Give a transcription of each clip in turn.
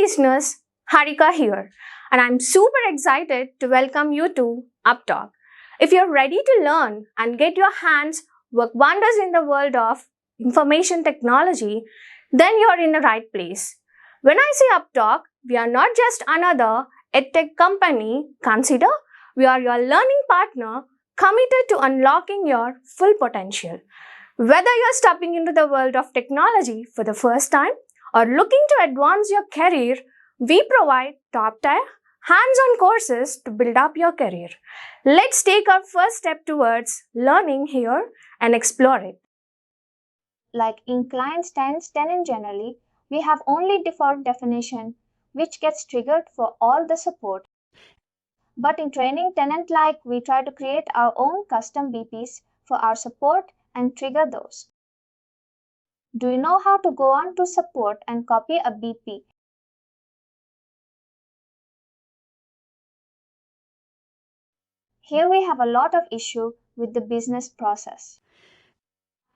listeners, Harika here, and I'm super excited to welcome you to UppTalk. If you're ready to learn and get your hands work wonders in the world of information technology, then you're in the right place. When I say UppTalk, we are not just another edtech company. Consider we are your learning partner committed to unlocking your full potential. Whether you're stepping into the world of technology for the first time or looking to advance your career, we provide top-tier, hands-on courses to build up your career. Let's take our first step towards learning here and explore it. Like in client tenant generally, we have only default definition which gets triggered for all the support. But in training tenant like, we try to create our own custom BPs for our support and trigger those. Do you know how to go on to support and copy a BP? Here we have a lot of issue with the business process.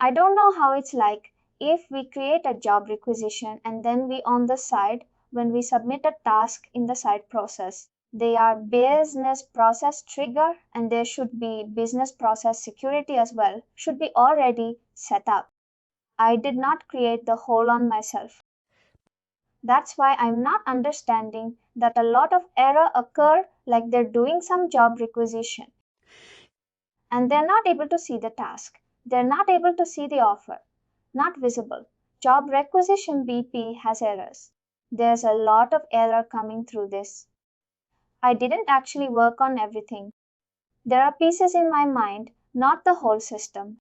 I don't know how it's like if we create a job requisition and then we on the side when we submit a task in the side process. They are business process trigger and there should be business process security as well, should be already set up. I did not create the whole on myself. That's why I'm not understanding that a lot of error occur like they're doing some job requisition and they're not able to see the task. They're not able to see the offer. Not visible. Job requisition BP has errors. There's a lot of error coming through this. I didn't actually work on everything. There are pieces in my mind, not the whole system.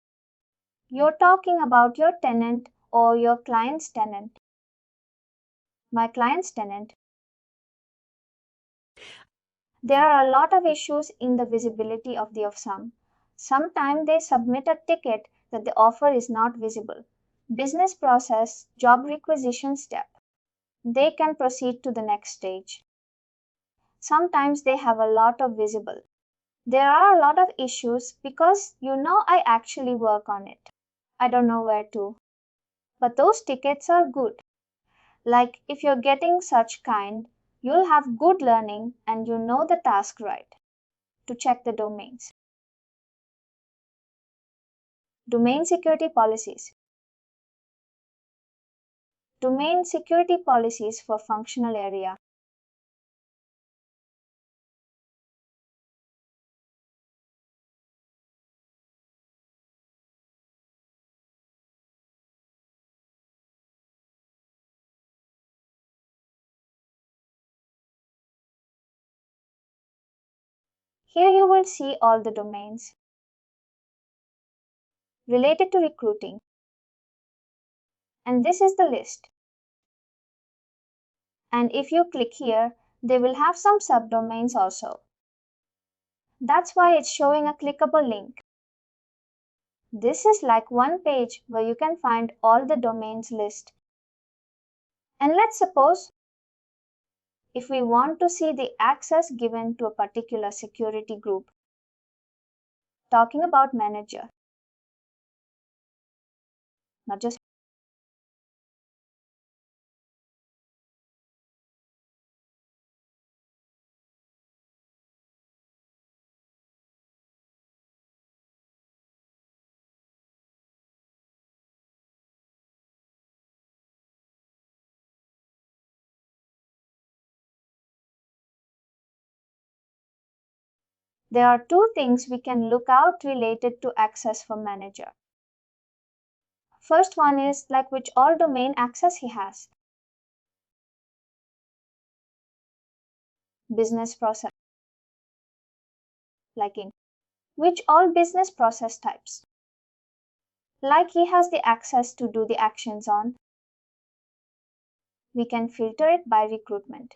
You're talking about your tenant or your client's tenant. My client's tenant. There are a lot of issues in the visibility of the some. Sometimes they submit a ticket that the offer is not visible. Business process, job requisition step. They can proceed to the next stage. Sometimes they have a lot of visible. There are a lot of issues because I actually work on it. I don't know where to. But those tickets are good. Like if you're getting such kind, you'll have good learning and you know the task right. To check the domains. Domain security policies. Domain security policies for functional area. Here you will see all the domains related to recruiting. And this is the list. And if you click here, they will have some subdomains also. That's why it's showing a clickable link. This is like one page where you can find all the domains list. And let's suppose if we want to see the access given to a particular security group. Talking about manager. Not just there are two things we can look out related to access for manager. First one is like which all domain access he has. Business process. Like in which all business process types. Like he has the access to do the actions on. We can filter it by recruitment.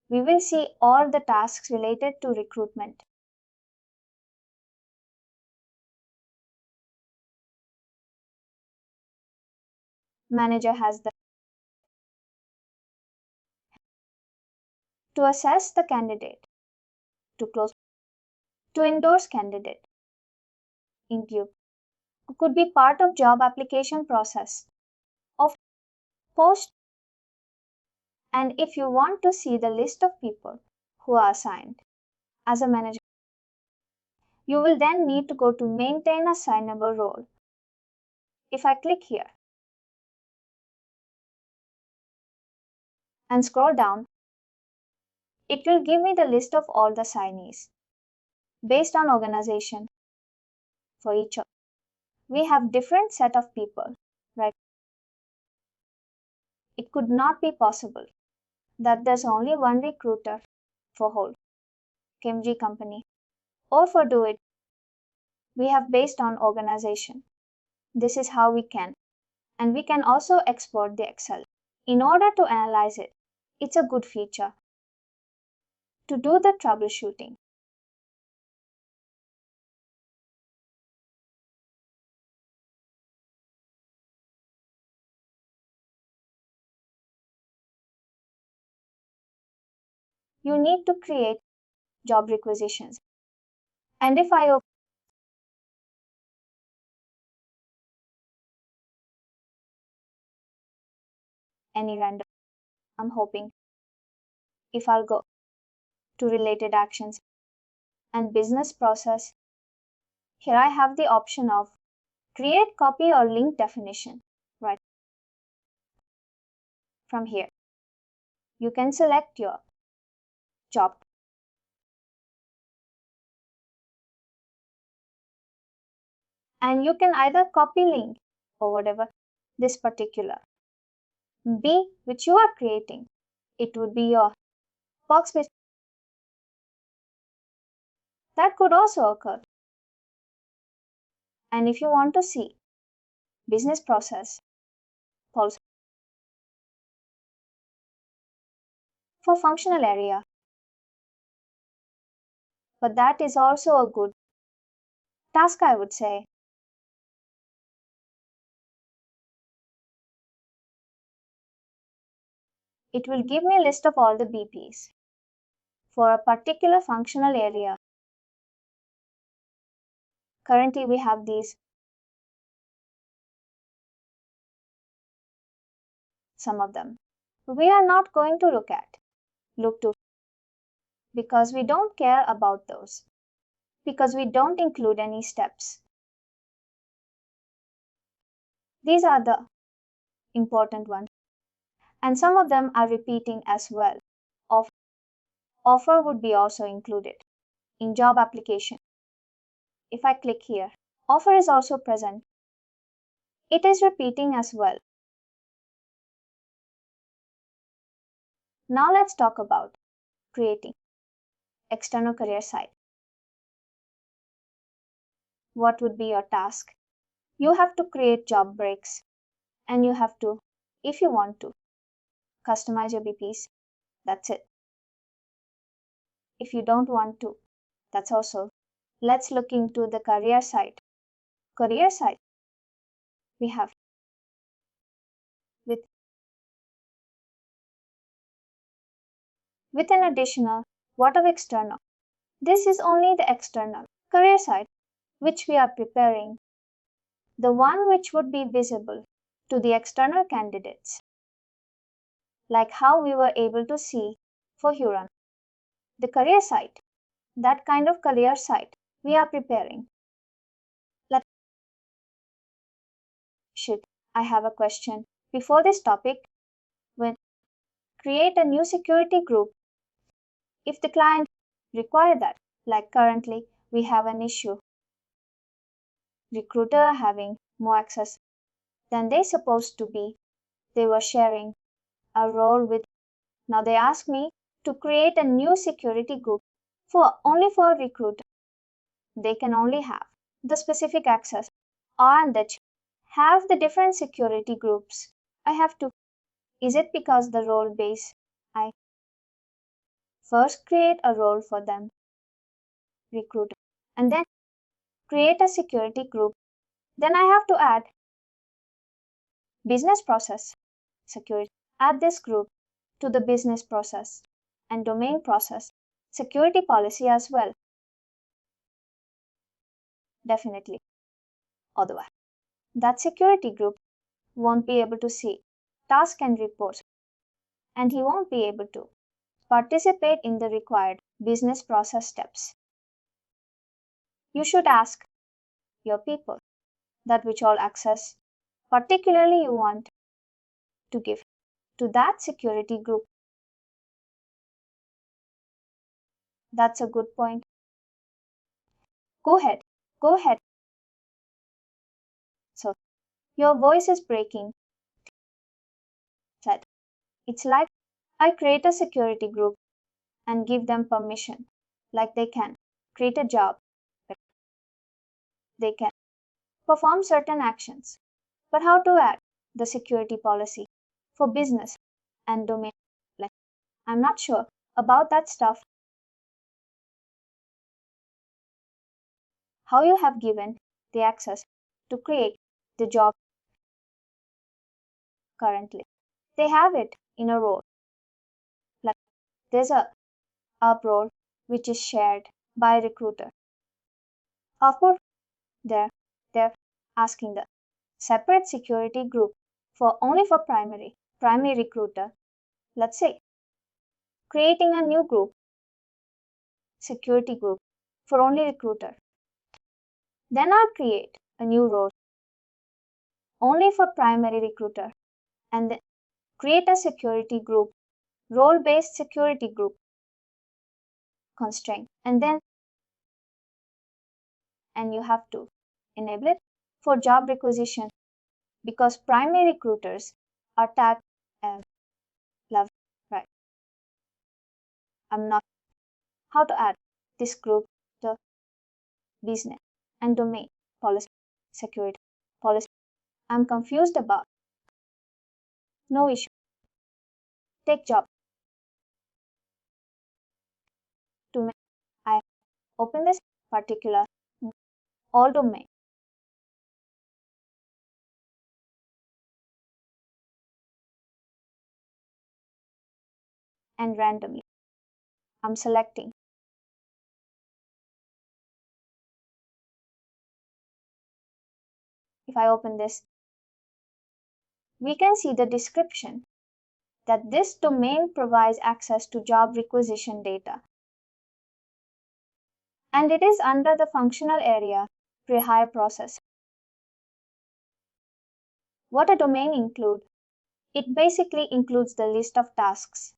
We will see all the tasks related to recruitment. Manager has the to assess the candidate, to close, to endorse candidate, interview, could be part of job application process, of post And if you want to see the list of people who are assigned as a manager, you will then need to go to Maintain Assignable Role. If I click here and scroll down, it will give me the list of all the assignees based on organization for each of. We have different set of people, right? It could not be possible that there's only one recruiter for whole KMG company or for Do It. We have based on organization. This is how we can. And we can also export the Excel. In order to analyze it, it's a good feature. To do the troubleshooting, you need to create job requisitions. And if I open any random, I'm hoping if I'll go to related actions and business process, here I have the option of create copy or link definition, right? From here, you can select your job and you can either copy link or whatever this particular B which you are creating. It would be your workspace. That could also occur. And if you want to see business process policy for functional area, but that is also a good task, I would say. It will give me a list of all the BPs for a particular functional area. Currently, we have these. Some of them we are not going to look to, because we don't care about those, because we don't include any steps. These are the important ones, and some of them are repeating as well. Offer would be also included in job application. If I click here, offer is also present. It is repeating as well. Now let's talk about creating external career site. What would be your task? You have to create job breaks and you have to, if you want to, customize your BPs. That's it. If you don't want to, that's also. Let's look into the career site. Career site, we have with an additional what of external. This is only the external career site which we are preparing, the one which would be visible to the external candidates, like how we were able to see for Huron. The career site, that kind of career site we are preparing. I have a question. Before this topic, when create a new security group, if the client require that, like currently we have an issue, recruiter having more access than they supposed to be. They were sharing a role with. Now they ask me to create a new security group for only for recruiter. They can only have the specific access and that have the different security groups. I have to. Is it because the role base? I first create a role for them, recruiter, and then create a security group. Then I have to add business process security. Add this group to the business process and domain process security policy as well. Definitely. Otherwise, that security group won't be able to see tasks and reports and he won't be able to participate in the required business process steps. You should ask your people that which all access particularly you want to give to that security group. That's a good point. Go ahead. Go ahead. So, your voice is breaking. Said, it's like I create a security group and give them permission, like they can create a job, they can perform certain actions. But how to add the security policy for business and domain? Like, I'm not sure about that stuff. How you have given the access to create the job currently. They have it in a role. Like there's a up role which is shared by a recruiter. Of course, they're asking the separate security group for only for primary recruiter. Let's say creating a new group, security group for only recruiter. Then I'll create a new role only for primary recruiter and then create a security group, role-based security group constraint. And you have to enable it for job requisition because primary recruiters are tagged as love, right? I'm not how to add this group to business and domain policy, security policy. I'm confused about. No issue. Take job. To me, I open this particular all domain and randomly I'm selecting. If I open this, we can see the description that this domain provides access to job requisition data. And it is under the functional area pre-hire process. What a domain includes? It basically includes the list of tasks,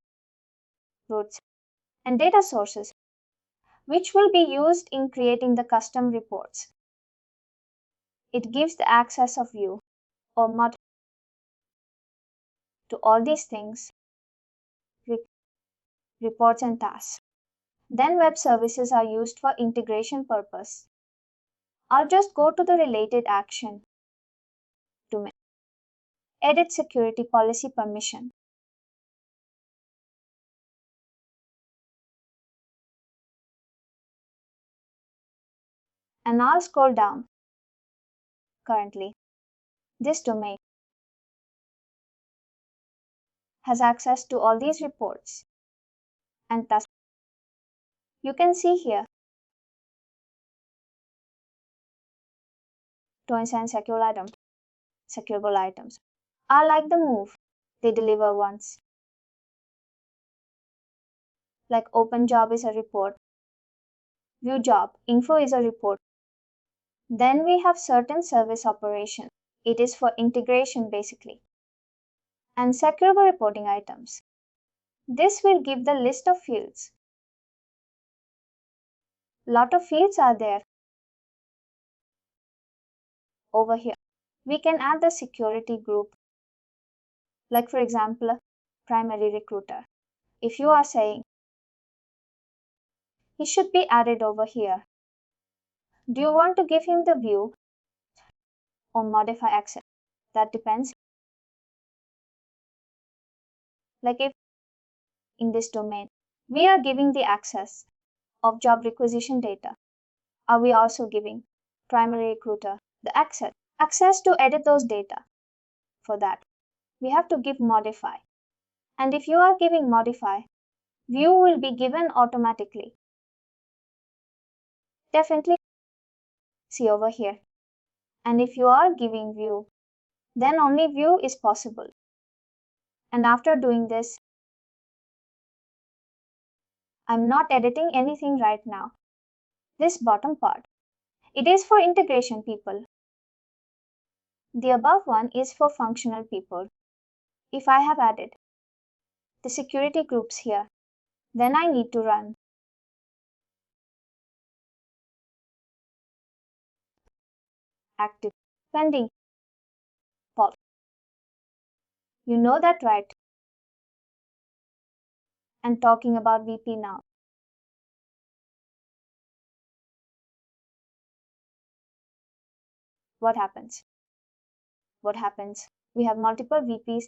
routes, and data sources, which will be used in creating the custom reports. It gives the access of view or mod to all these things, reports and tasks. Then web services are used for integration purpose. I'll just go to the related action to edit security policy permission. And I'll scroll down. Currently, this domain has access to all these reports and thus you can see here to and secureable items are like the move they deliver once. Like open job is a report, view job info is a report. Then we have certain service operation. It is for integration basically. And secureable reporting items. This will give the list of fields. Lot of fields are there. Over here, we can add the security group. Like for example, primary recruiter. If you are saying he should be added over here, do you want to give him the view or modify access? That depends. Like if in this domain, we are giving the access of job requisition data, are we also giving primary recruiter the access to edit those data? For that, we have to give modify. And if you are giving modify, view will be given automatically. Definitely see over here. And if you are giving view, then only view is possible. And after doing this, I'm not editing anything right now. This bottom part, it is for integration people. The above one is for functional people. If I have added the security groups here, then I need to run active, pending, pause. You know that, right? And talking about VP now. What happens? What happens? We have multiple VPs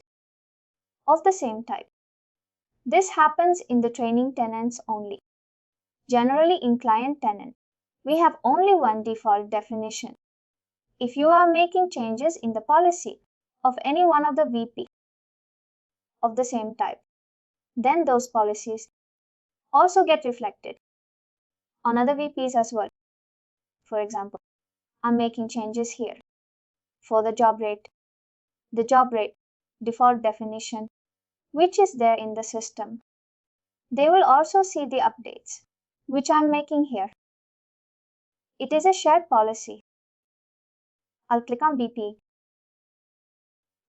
of the same type. This happens in the training tenants only. Generally in client tenant, we have only one default definition. If you are making changes in the policy of any one of the VP of the same type, then those policies also get reflected on other VPs as well. For example, I'm making changes here for the job rate default definition, which is there in the system. They will also see the updates, which I'm making here. It is a shared policy. I'll click on BP,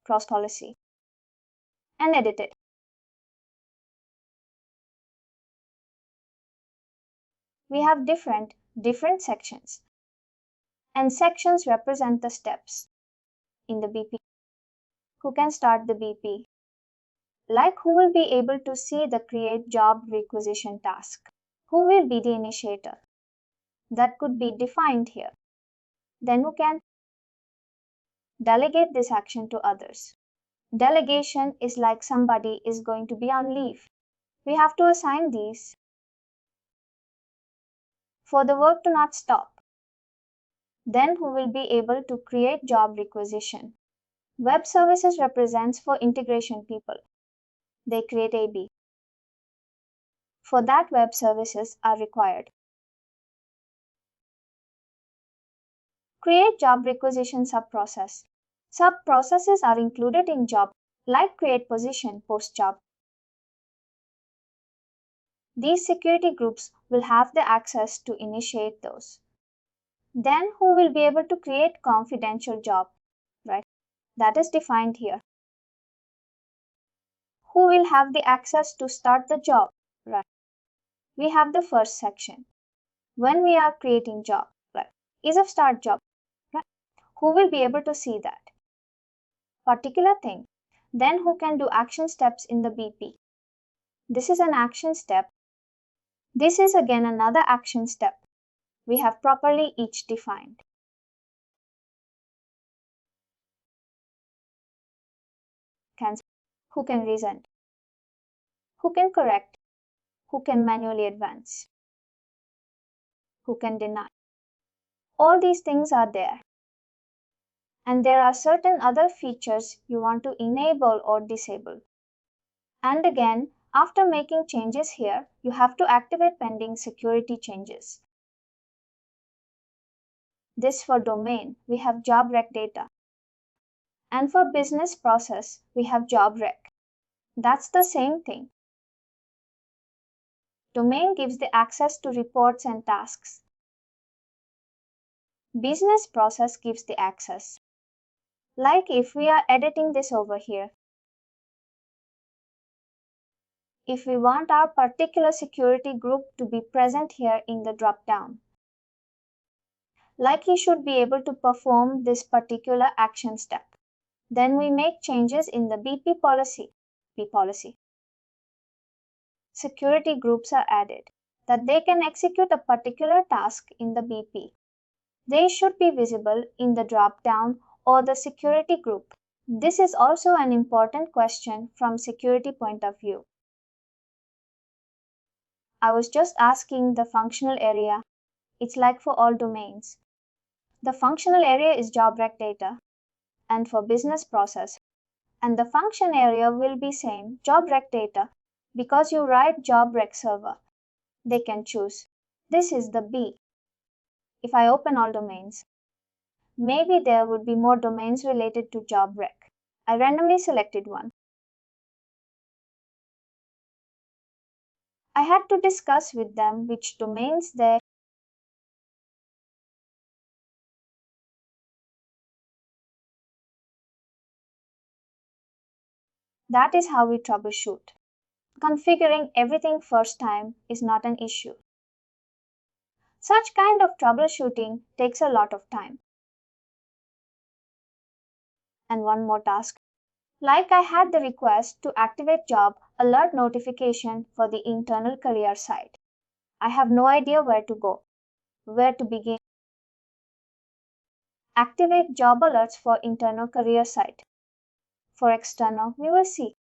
cross policy, and edit it. We have different sections, and sections represent the steps in the BP. Who can start the BP? Like who will be able to see the create job requisition task? Who will be the initiator? That could be defined here. Then who can delegate this action to others? Delegation is like somebody is going to be on leave. We have to assign these for the work to not stop. Then who will be able to create job requisition? Web services represents for integration people. They create AB. For that, web services are required. Create job requisition sub-process. Sub-processes are included in job, like create position, post job. These security groups will have the access to initiate those. Then who will be able to create confidential job, right? That is defined here. Who will have the access to start the job, right? We have the first section. When we are creating job, right? Is of start job, right? Who will be able to see that particular thing? Then who can do action steps in the BP? This is an action step. This is again another action step. We have properly each defined. Cancel. Who can resend? Who can correct? Who can manually advance? Who can deny? All these things are there. And there are certain other features you want to enable or disable. And again, after making changes here, you have to activate pending security changes. This for domain, we have job rec data. And for business process, we have job rec. That's the same thing. Domain gives the access to reports and tasks. Business process gives the access. Like if we are editing this over here, if we want our particular security group to be present here in the drop-down, like he should be able to perform this particular action step, then we make changes in the BP policy. Security groups are added that they can execute a particular task in the BP. They should be visible in the drop-down or the security group. This is also an important question from security point of view. I was just asking the functional area. It's like for all domains. The functional area is job rec data, and for business process. And the function area will be same, job rec data, because you write job rec server. They can choose. This is the B. If I open all domains, maybe there would be more domains related to job rec. I randomly selected one. I had to discuss with them which domains they That is how we troubleshoot. Configuring everything first time is not an issue. Such kind of troubleshooting takes a lot of time. And one more task. Like I had the request to activate job alert notification for the internal career site. I have no idea where to go, where to begin. Activate job alerts for internal career site. For external, we will see.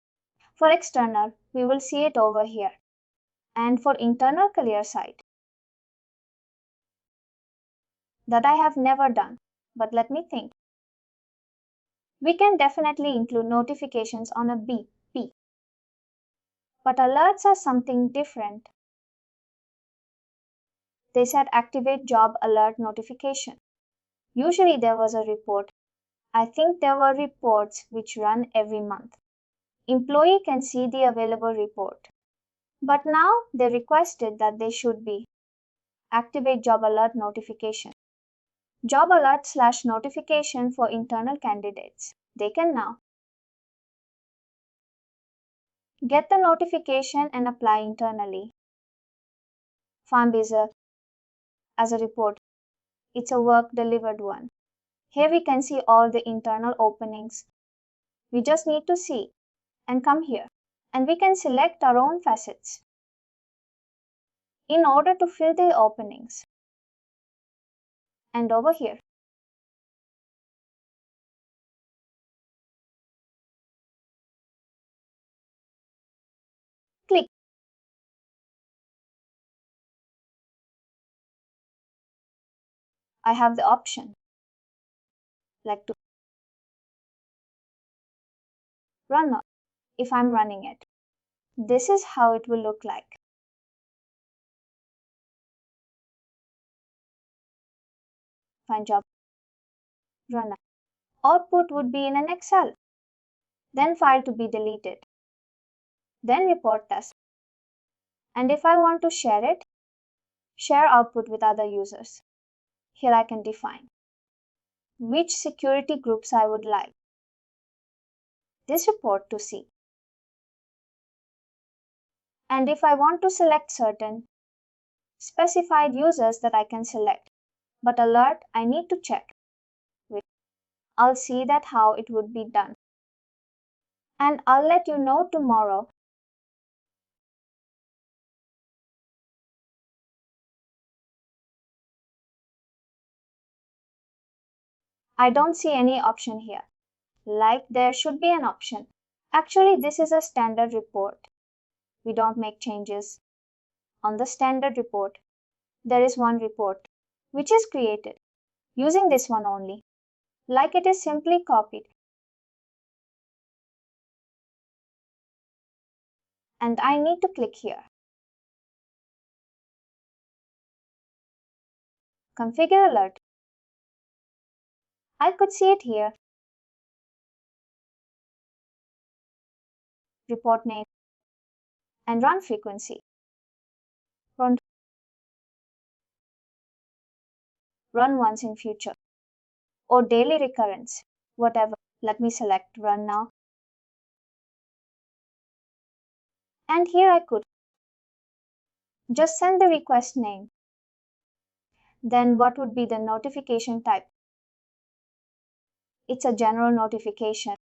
For external, we will see it over here. And for internal career site, that I have never done. But let me think. We can definitely include notifications on a BP. But alerts are something different. They said activate job alert notification. Usually there was a report. I think there were reports which run every month. Employee can see the available report. But now they requested that they should be activate job alert notification. Job alert / notification for internal candidates. They can now get the notification and apply internally. Farmbase as a report. It's a work delivered one. Here we can see all the internal openings. We just need to see and come here. And we can select our own facets in order to fill the openings. And over here. Click. I have the option like to run if I'm running it. This is how it will look like. Find job. Run. Output would be in an Excel. Then file to be deleted. Then report test. And if I want to share it, share output with other users. Here I can define which security groups I would like this report to see. And if I want to select certain specified users that I can select, but alert I need to check. I'll see that how it would be done. And I'll let you know tomorrow. I don't see any option here. Like there should be an option. Actually, this is a standard report. We don't make changes. On the standard report, there is one report which is created using this one only. Like it is simply copied. And I need to click here. Configure alert. I could see it here. Report name and run frequency. Run once in future or daily recurrence, whatever. Let me select run now. And here I could just send the request name. Then what would be the notification type? It's a general notification.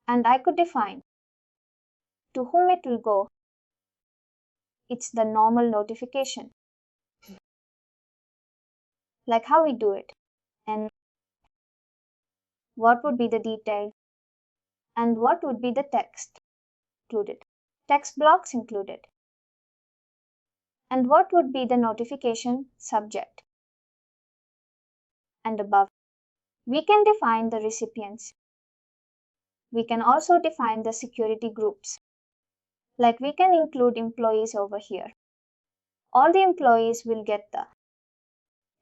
And I could define to whom it will go. It's the normal notification. Like how we do it. And what would be the detail? And what would be the text included? Text blocks included. And what would be the notification subject? And above, we can define the recipients. We can also define the security groups. Like we can include employees over here. All the employees will get the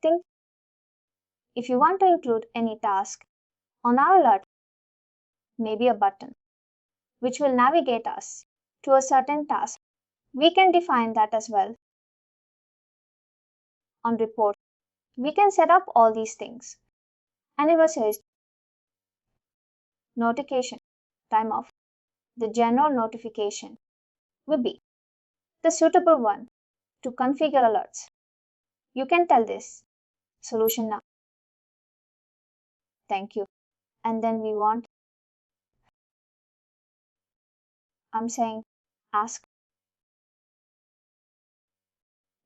thing. If you want to include any task on our alert, maybe a button, which will navigate us to a certain task. We can define that as well. On report, we can set up all these things. Anniversaries, notification, time off. The general notification will be the suitable one to configure alerts. You can tell this solution now. Thank you. And then we want, I'm saying, ask,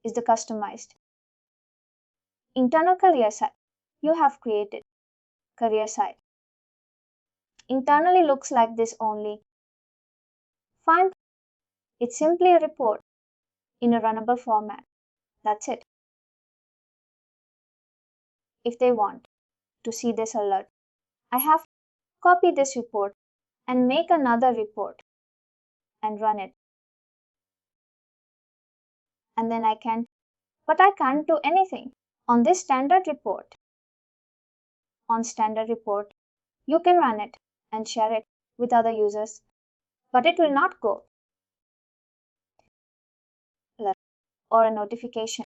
is the customized. Internal career site. You have created career site. Internally looks like this only. Fine. It's simply a report in a runnable format. That's it. If they want to see this alert, I have to copy this report and make another report and run it. And then I can't do anything on this standard report. On standard report, you can run it and share it with other users, but it will not go or a notification.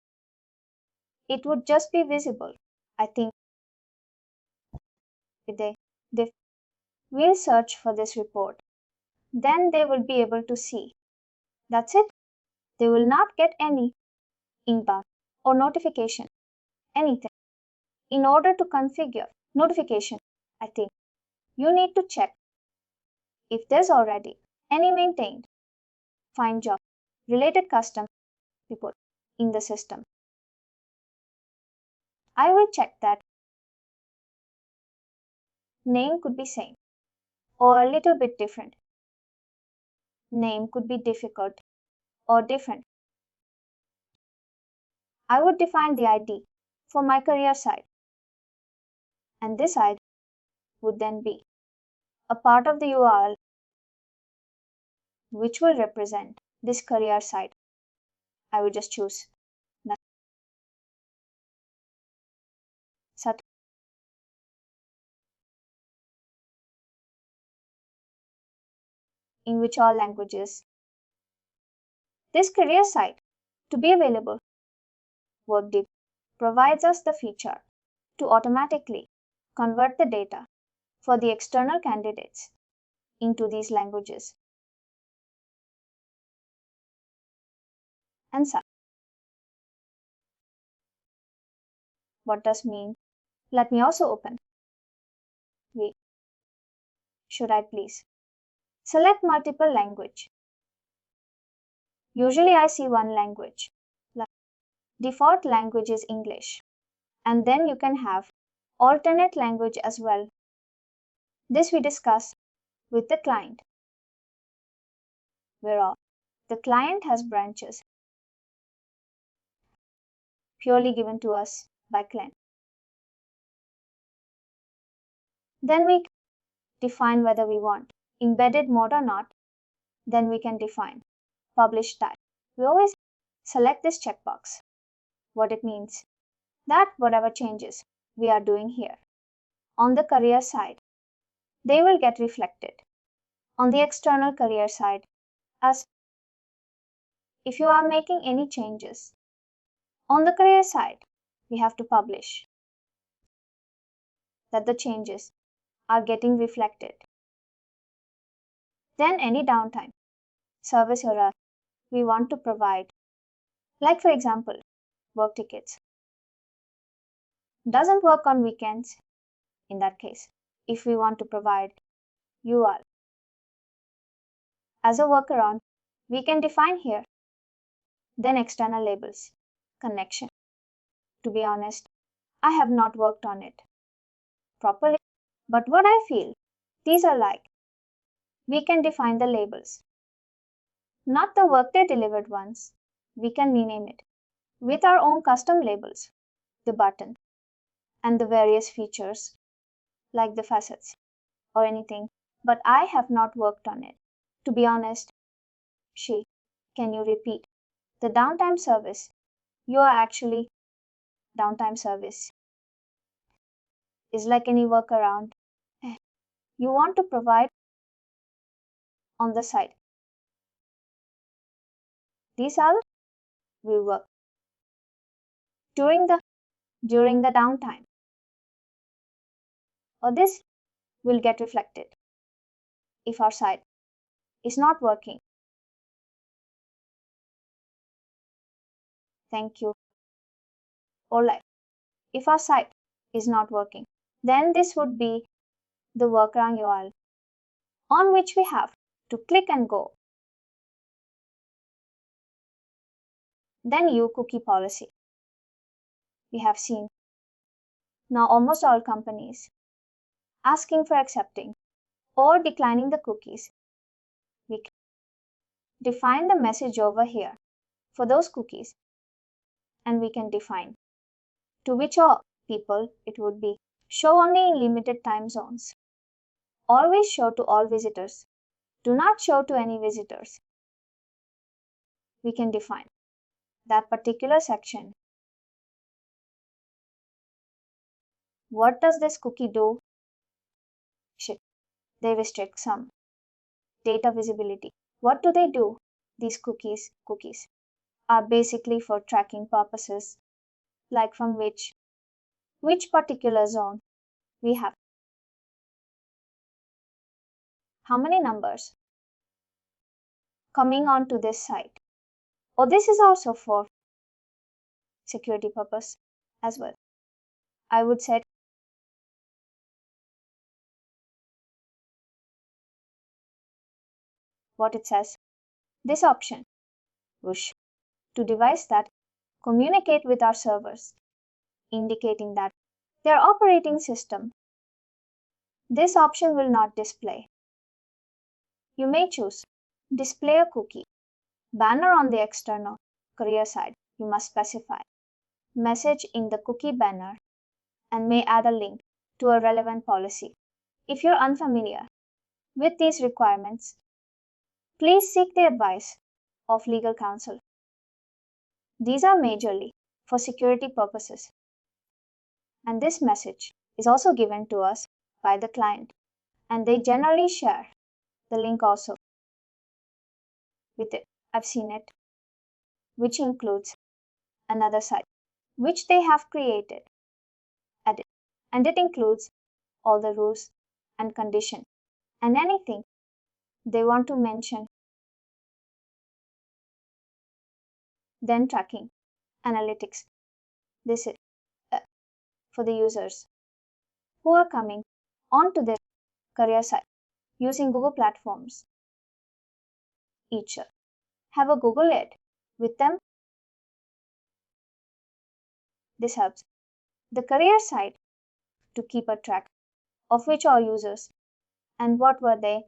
It would just be visible. I think they will search for this report. Then they will be able to see. That's it. They will not get any inbound or notification, anything. In order to configure notification, I think you need to check if there's already any maintained find job related custom report in the system. I will check that name could be same or a little bit different. Name could be difficult or different. I would define the ID for my career site, and this ID would then be a part of the URL which will represent this career site. I will just choose Sat in which all languages. This career site to be available, Workday provides us the feature to automatically convert the data for the external candidates into these languages. And what does mean? Let me also open. Wait, should I please? Select multiple language. Usually I see one language. Default language is English. And then you can have alternate language as well. This we discuss with the client, where the client has branches purely given to us by client. Then we define whether we want embedded mode or not. Then we can define publish type. We always select this checkbox. What it means that whatever changes we are doing here on the career side, they will get reflected on the external career side as if you are making any changes on the career side, we have to publish that the changes are getting reflected. Then any downtime service error we want to provide, like for example, work tickets, doesn't work on weekends. In that case, if we want to provide URL as a workaround, we can define here. Then external labels, connection. To be honest, I have not worked on it properly, but what I feel these are like, we can define the labels. Not the Workday delivered ones, we can rename it with our own custom labels, the button, and the various features like the facets or anything, but I have not worked on it. To be honest, can you repeat? The downtime service, you are actually downtime service is like any workaround you want to provide on the site. These all will work during the downtime, or this will get reflected if our site is not working. Thank you. Or like, if our site is not working, then this would be the workaround URL on which we have to click and go. Then cookie policy. We have seen now almost all companies asking for accepting or declining the cookies. We can define the message over here for those cookies, and we can define to which people it would be. Show only in limited time zones. Always show to all visitors. Do not show to any visitors. We can define that particular section. What does this cookie do? They restrict some data visibility. What do they do? These cookies are basically for tracking purposes, like from which particular zone we have how many numbers coming onto this site. Or this is also for security purpose as well. I would say what it says. This option push to device that communicate with our servers, indicating that their operating system. This option will not display. You may choose display a cookie banner on the external career side. You must specify message in the cookie banner and may add a link to a relevant policy. If you're unfamiliar with these requirements, please seek the advice of legal counsel. These are majorly for security purposes, and this message is also given to us by the client, and they generally share the link also with it. I've seen it, which includes another site which they have created, edit, and it includes all the rules and conditions and anything they want to mention. Then tracking analytics. This is for the users who are coming onto their career site using Google platforms. Each have a Google Ad with them. This helps the career site to keep a track of which are users and what were they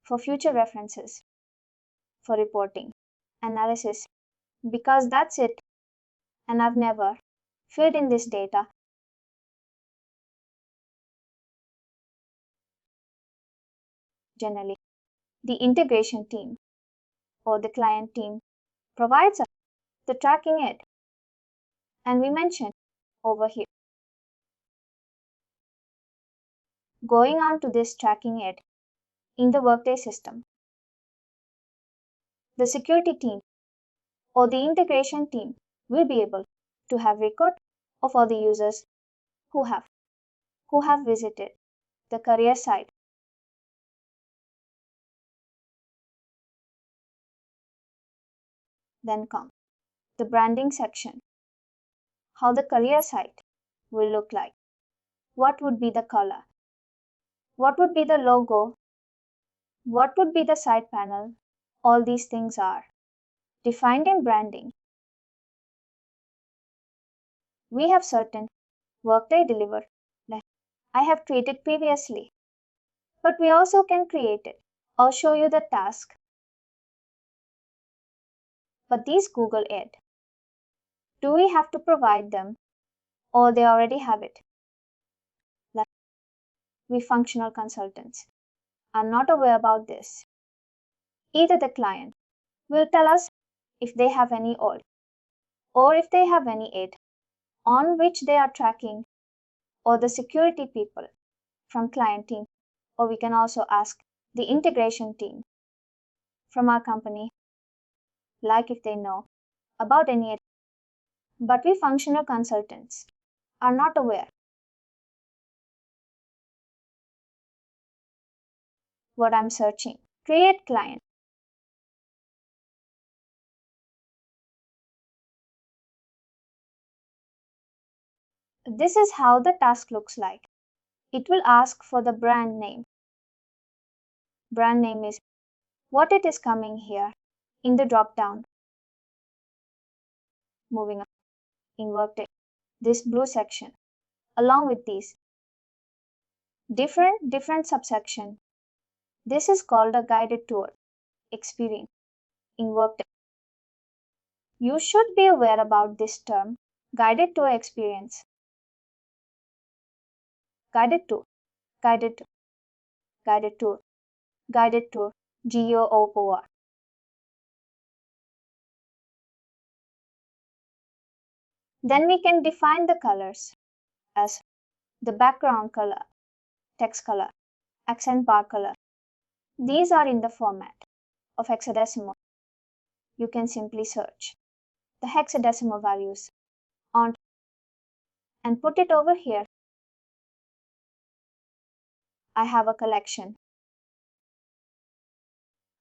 for future references, for reporting, analysis, because that's it. And I've never filled in this data. Generally, the integration team or the client team provides us the tracking aid, and we mentioned over here. Going on to this tracking aid in the Workday system, the security team or the integration team will be able to have record of all the users who have visited the career site. Then come the branding section. How the career site will look like. What would be the color? What would be the logo? What would be the side panel? All these things are defined in branding. We have certain Workday delivered I have created previously, but we also can create it. I'll show you the task. But these Google Ad, do we have to provide them or they already have it? Like we functional consultants are not aware about this. Either the client will tell us if they have any old or if they have any ad on which they are tracking, or the security people from client team, or we can also ask the integration team from our company, like if they know about any, but we functional consultants are not aware what I'm searching. Create client. This is how the task looks like. It will ask for the brand name. Brand name is what it is coming here in the drop down. Moving up in Workday, this blue section, along with these different subsection. This is called a guided tour experience in Workday. You should be aware about this term, guided tour experience. Guided tour, guided tour, guided tour, guided tour, GOOR. Then we can define the colors as the background color, text color, accent bar color. These are in the format of hexadecimal. You can simply search the hexadecimal values on and put it over here. I have a collection.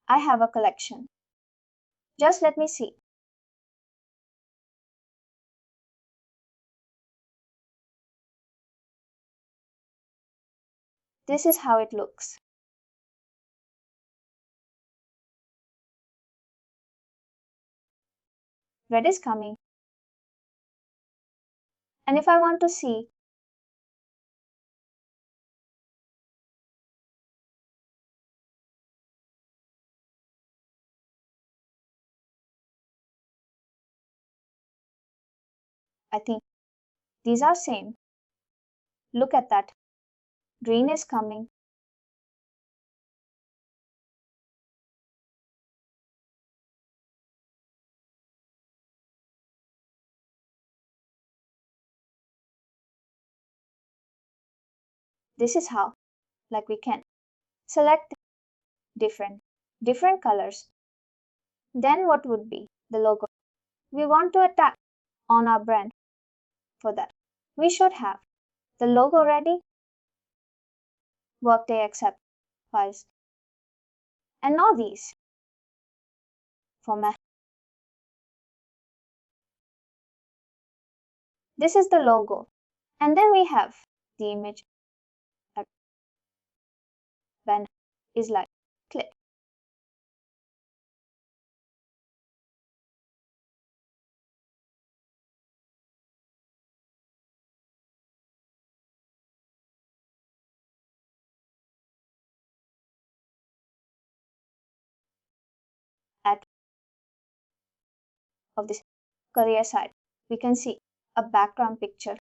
I have a collection. Just let me see. This is how it looks. Red is coming. And if I want to see I think these are same. Look at that. Green is coming. This is how, like we can select different colors. Then what would be the logo? We want to attach on our brand. For that, we should have the logo ready, Workday accept files, and now these format. This is the logo, and then we have the image. When is like click. At of this career side, we can see a background picture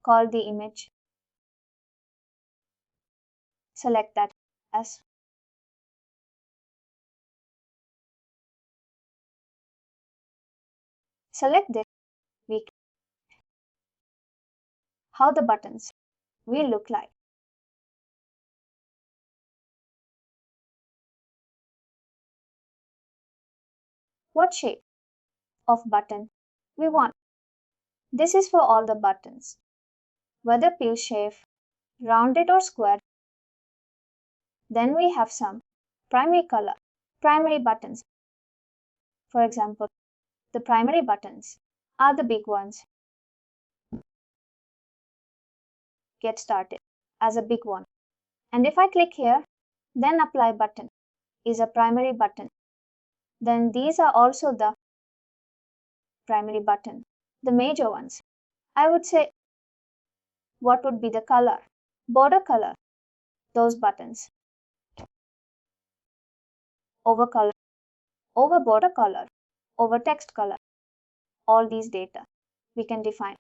called the image. Select that as select this. We how the buttons will look like. What shape of button we want. This is for all the buttons, whether pill shape, rounded or square. Then we have some primary color, primary buttons. For example, the primary buttons are the big ones. Get started as a big one. And if I click here, then apply button is a primary button. Then these are also the primary button, the major ones. I would say what would be the color, border color, those buttons. Over color, over border color, over text color. All these data we can define.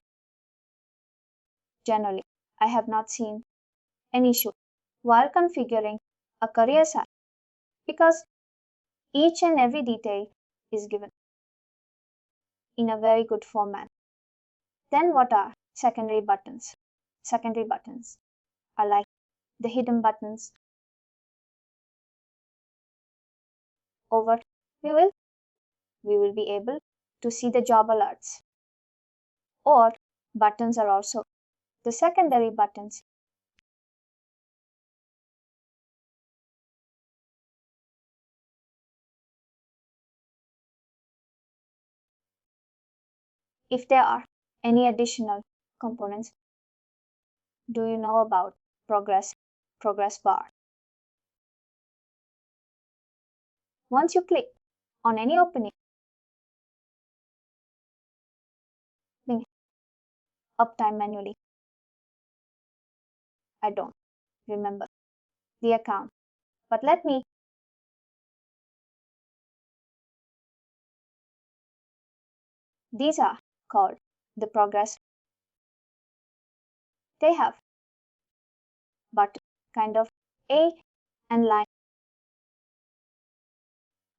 Generally, I have not seen an issue while configuring a career site because each and every detail is given in a very good format. Then what are secondary buttons? Secondary buttons are like the hidden buttons. Over, we will we will be able to see the job alerts. Or buttons are also the secondary buttons. If there are any additional components, do you know about progress bar? Once you click on any opening, link uptime manually. I don't remember the account, but let me. These are called the progress. They have but kind of a and line.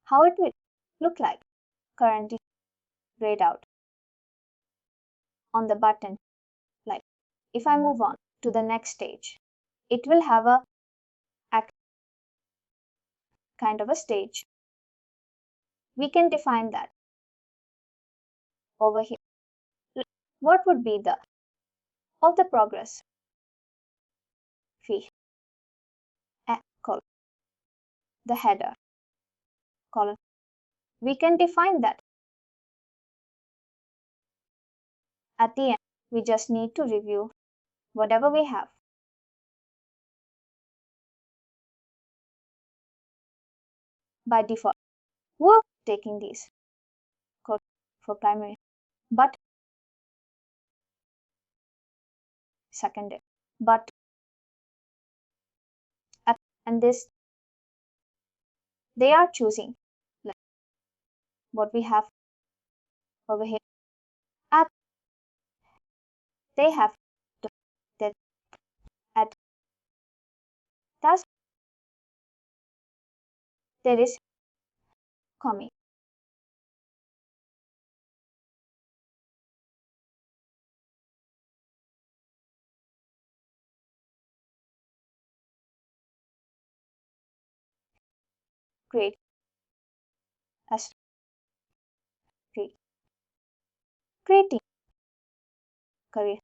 How it will look like currently grayed out on the button. Like if I move on to the next stage, it will have a kind of a stage. We can define that over here. What would be the of the progress fee? Column. The header column. We can define that. At the end, we just need to review whatever we have. By default, we're taking these code for primary, but secondary. But at and this they are choosing like what we have over here. At they have that at thus there is coming. Great as great creating career.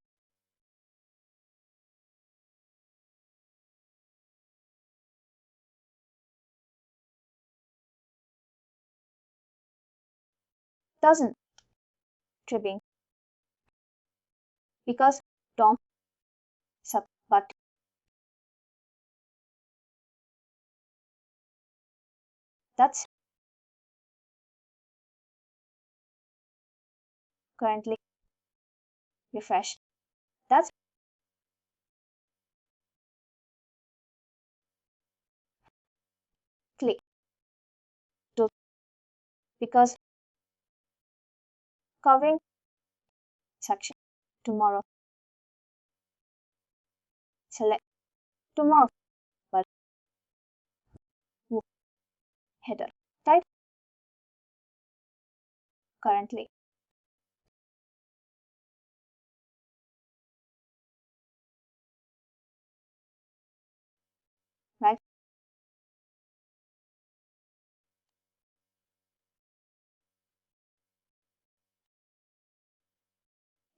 Doesn't tripping because Tom sub but that's currently refreshed. That's click to because covering section tomorrow. Select tomorrow but header type currently right.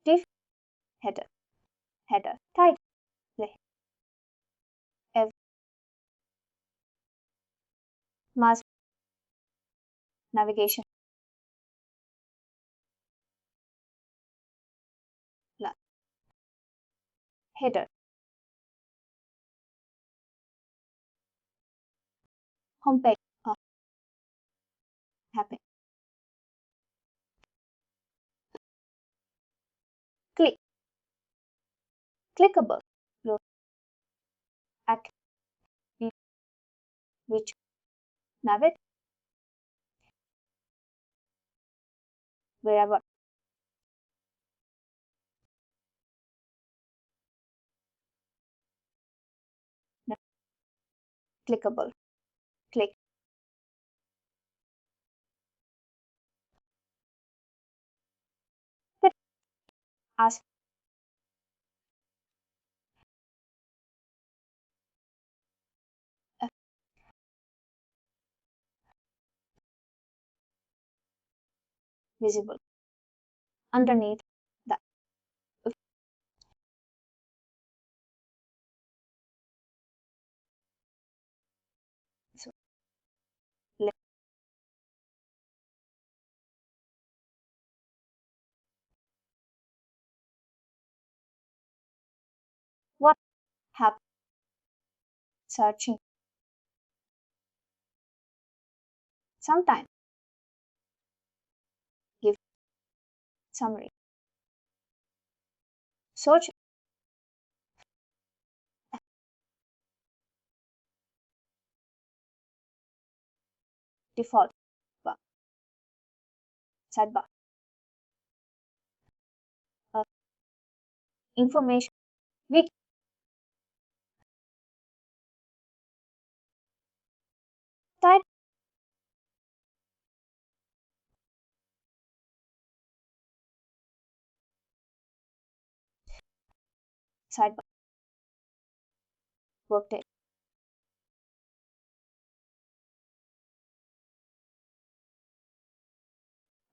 Div header type ev mass navigation header homepage happen click clickable row at which navigate wherever clickable click but ask visible underneath the so what happened searching sometime give summary search default bar sidebar uh, information we type sidebar Workday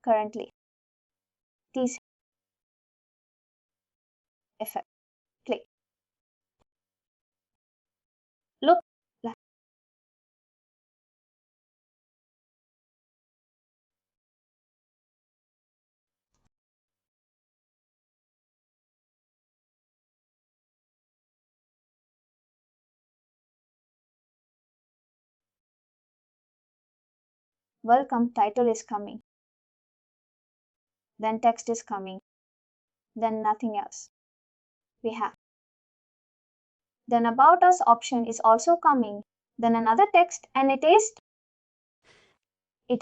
currently these effect click look welcome title is coming then text is coming then nothing else we have then about us option is also coming then another text and it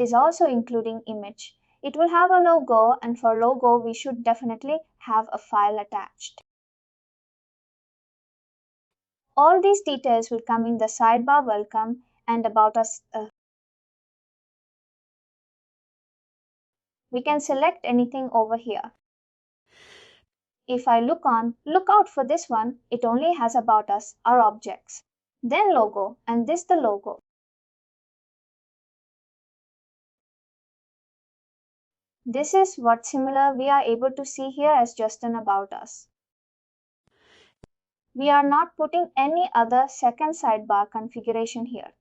is also including image. It will have a logo and for logo we should definitely have a file attached. All these details will come in the sidebar welcome and about us. We can select anything over here. If I look out for this one, it only has about us, our objects. Then logo and this the logo. This is what similar we are able to see here as just an about us. We are not putting any other second sidebar configuration here.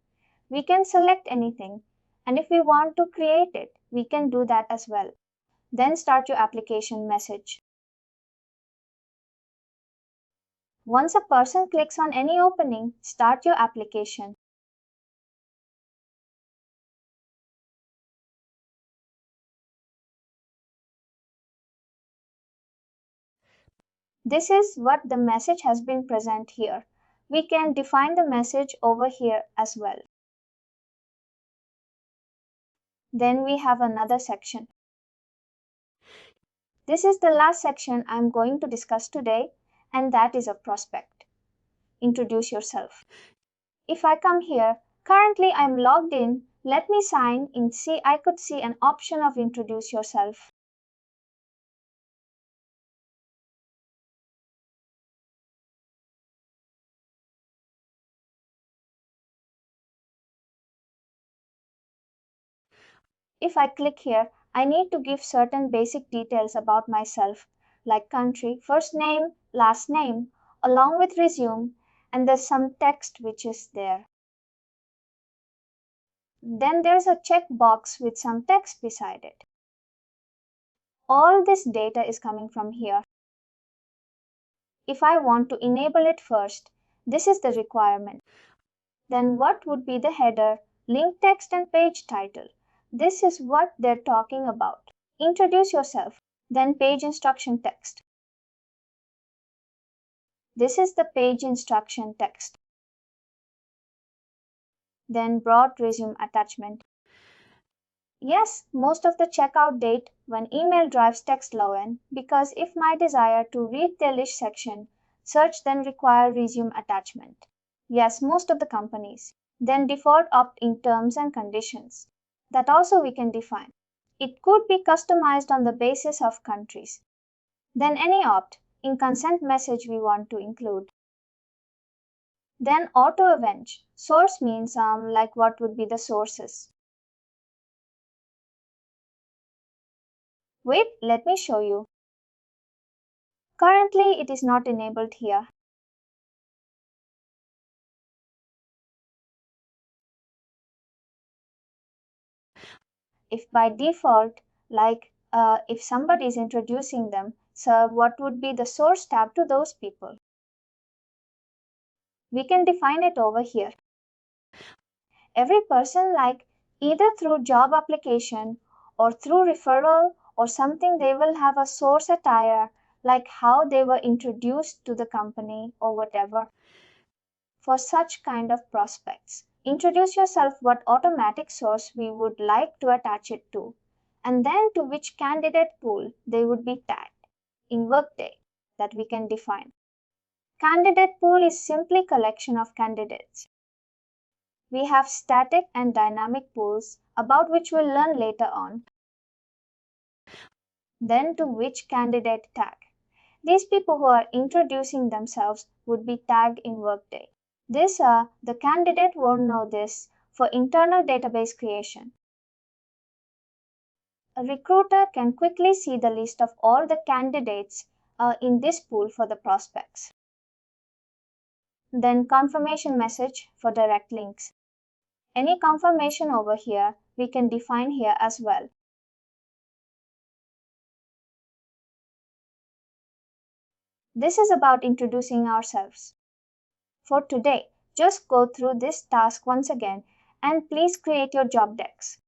We can select anything, and if we want to create it, we can do that as well. Then start your application message. Once a person clicks on any opening, start your application. This is what the message has been present here. We can define the message over here as well. Then we have another section. This is the last section I'm going to discuss today, and that is a prospect. Introduce yourself. If I come here, currently I'm logged in. Let me sign in. See, I could see an option of introduce yourself. If I click here, I need to give certain basic details about myself, like country, first name, last name, along with resume, and there's some text which is there. Then there's a check box with some text beside it. All this data is coming from here. If I want to enable it first, this is the requirement. Then what would be the header, link text and page title? This is what they're talking about. Introduce yourself, then page instruction text. This is the page instruction text. Then broad resume attachment. Yes, most of the checkout date when email drives text login because if my desire to read the list section, search then require resume attachment. Yes, most of the companies. Then default opt-in terms and conditions. That also we can define. It could be customized on the basis of countries. Then any opt in consent message we want to include. Then auto avenge. Source means like what would be the sources. Wait, let me show you. Currently, it is not enabled here. If by default, if somebody is introducing them, so what would be the source tab to those people? We can define it over here. Every person, either through job application or through referral or something, they will have a source attire, like how they were introduced to the company or whatever. For such kind of prospects, introduce yourself what automatic source we would like to attach it to, and then to which candidate pool they would be tagged in Workday that we can define. Candidate pool is simply collection of candidates. We have static and dynamic pools, about which we'll learn later on. Then to which candidate tag. These people who are introducing themselves would be tagged in Workday. The candidate won't know this for internal database creation. A recruiter can quickly see the list of all the candidates in this pool for the prospects. Then confirmation message for direct links. Any confirmation over here we can define here as well. This is about introducing ourselves. For today, just go through this task once again and please create your job decks.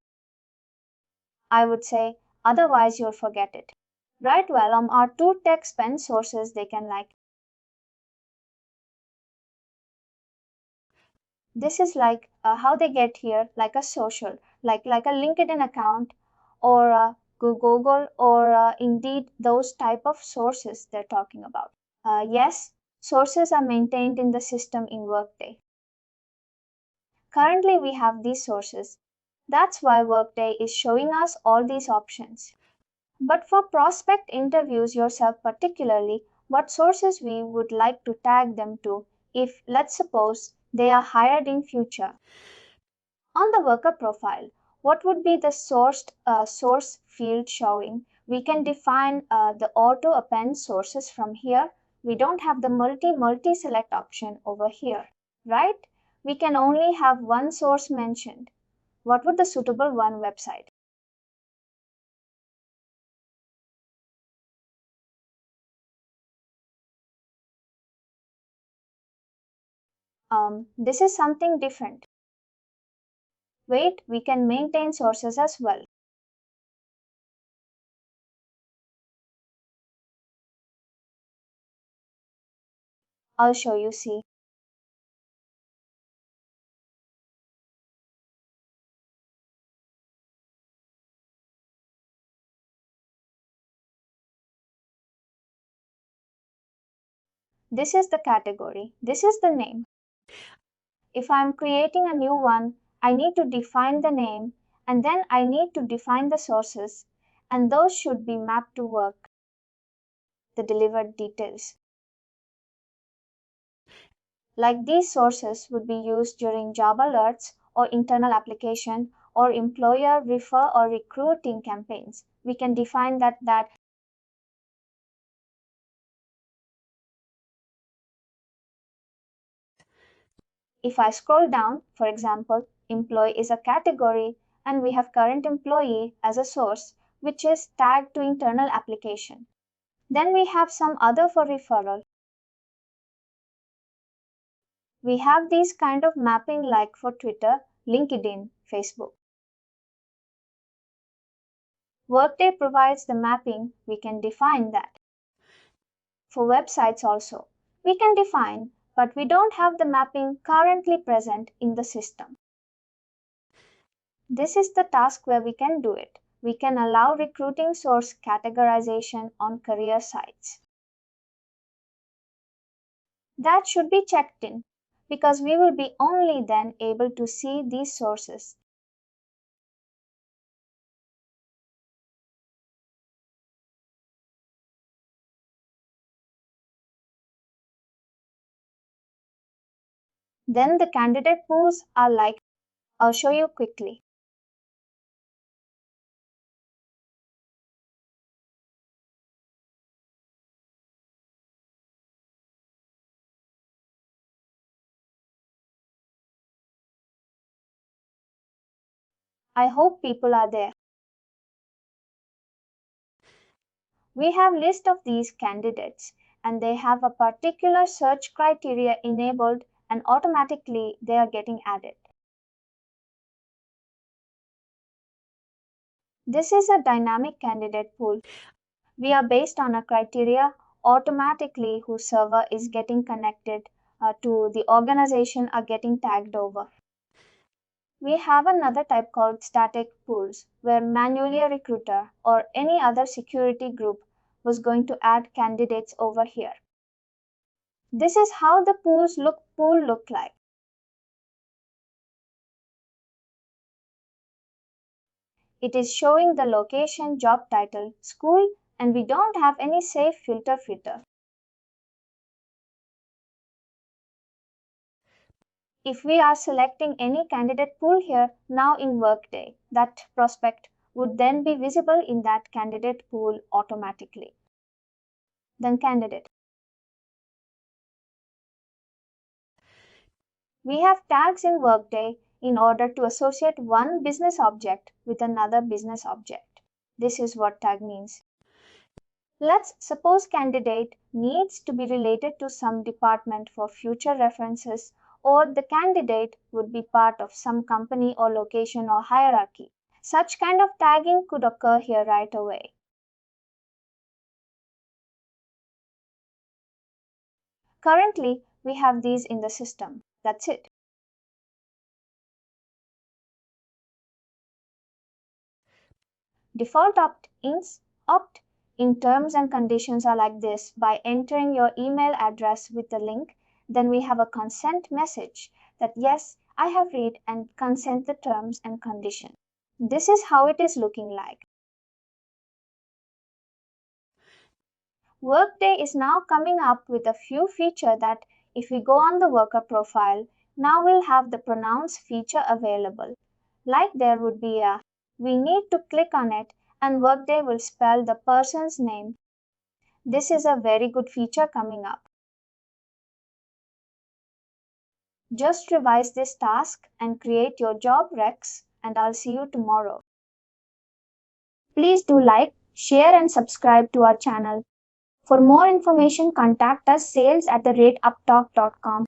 I would say, otherwise you'll forget it. Write well on our two tech spend sources they can like. This is how they get here, like a social, like a LinkedIn account or Google or indeed those type of sources they're talking about. Yes, sources are maintained in the system in Workday. Currently, we have these sources. That's why Workday is showing us all these options. But for prospect interviews yourself particularly, what sources we would like to tag them to if, let's suppose, they are hired in future. On the worker profile, what would be the source field showing? We can define the auto append sources from here. We don't have the multi select option over here, right? We can only have one source mentioned. What would the suitable one website? This is something different. Wait, we can maintain sources as well. I'll show you, see. This is the category. This is the name. If I'm creating a new one, I need to define the name and then I need to define the sources, and those should be mapped to work, the delivered details. Like these sources would be used during job alerts or internal application or employer refer or recruiting campaigns. We can define that if I scroll down, for example, employee is a category and we have current employee as a source, which is tagged to internal application. Then we have some other for referral. We have these kind of mapping like for Twitter, LinkedIn, Facebook. Workday provides the mapping, we can define that. For websites also, we can define, but we don't have the mapping currently present in the system. This is the task where we can do it. We can allow recruiting source categorization on career sites. That should be checked in because we will be only then able to see these sources. Then the candidate pools are like, I'll show you quickly. I hope people are there. We have list of these candidates and they have a particular search criteria enabled and automatically they are getting added. This is a dynamic candidate pool. We are based on a criteria automatically whose server is getting connected to the organization are getting tagged over. We have another type called static pools where manually a recruiter or any other security group was going to add candidates over here. This is how the pool look like. It is showing the location, job title, school, and we don't have any safe filter. If we are selecting any candidate pool here now in Workday, that prospect would then be visible in that candidate pool automatically. Then candidate. We have tags in Workday in order to associate one business object with another business object. This is what tag means. Let's suppose candidate needs to be related to some department for future references, or the candidate would be part of some company or location or hierarchy. Such kind of tagging could occur here right away. Currently, we have these in the system. That's it. Default opt-in terms and conditions are like this. By entering your email address with the link, then we have a consent message that yes, I have read and consent the terms and conditions. This is how it is looking like. Workday is now coming up with a few features that if we go on the worker profile, now we'll have the pronouns feature available. Like there would be a, we need to click on it and Workday will spell the person's name. This is a very good feature coming up. Just revise this task and create your job recs and I'll see you tomorrow. Please do like, share and subscribe to our channel. For more information, contact us sales@upptalk.com.